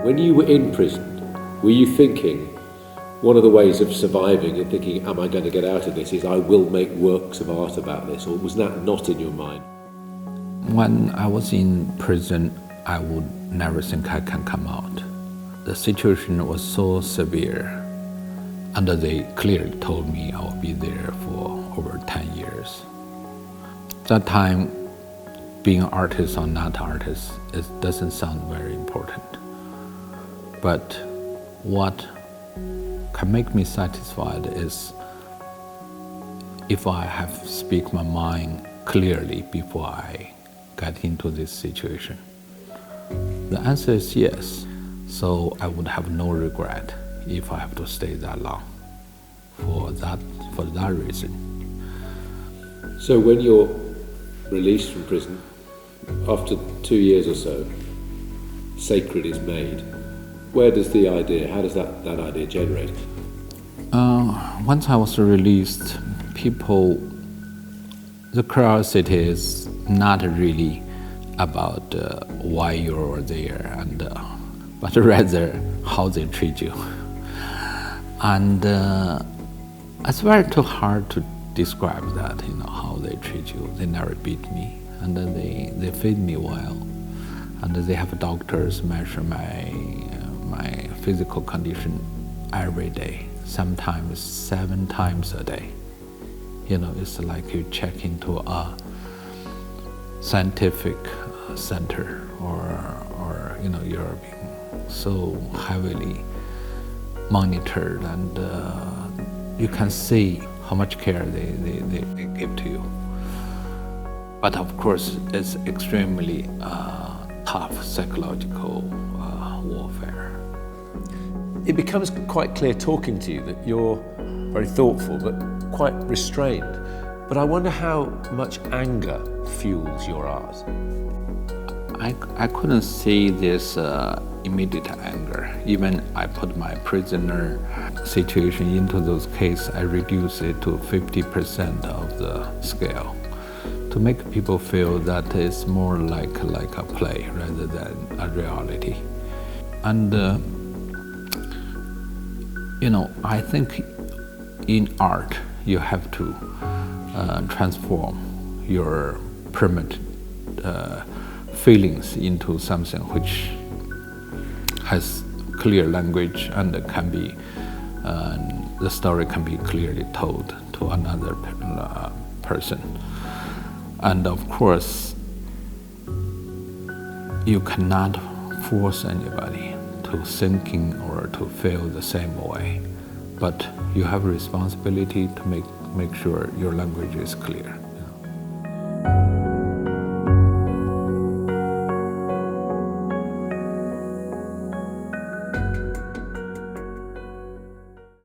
When you were in prison, were you thinking, one of the ways of surviving and thinking, am I going to get out of this, is I will make works of art about this, or was that not in your mind? When I was in prison, I would never think I can come out. The situation was so severe, and they clearly told me I will be there for over 10 years. That time, being an artist or not artist, it doesn't sound very important. But what can make me satisfied is if I have speak my mind clearly before I get into this situation. The answer is yes. So I would have no regret if I have to stay that long for that reason. So when you're released from prison, after 2 years or so, S.A.C.R.E.D is made. How does that idea generate? Once I was released, the curiosity is not really about why you're there, but rather how they treat you. And it's very too hard to describe that, how they treat you. They never beat me, and they feed me well, and they have doctors measure my physical condition every day, sometimes 7 times a day. It's like you check into a scientific center, or you're being so heavily monitored, and you can see how much care they give to you. But of course, it's extremely tough psychological warfare. It becomes quite clear talking to you that you're very thoughtful, but quite restrained. But I wonder how much anger fuels your art. I couldn't see this immediate anger. Even I put my prisoner situation into those cases, I reduce it to 50% of the scale to make people feel that it's more like a play rather than a reality. And I think in art you have to transform your permanent feelings into something which has clear language and can be the story can be clearly told to another person. And of course, you cannot force anybody to thinking or to feel the same way, but you have a responsibility to make sure your language is clear.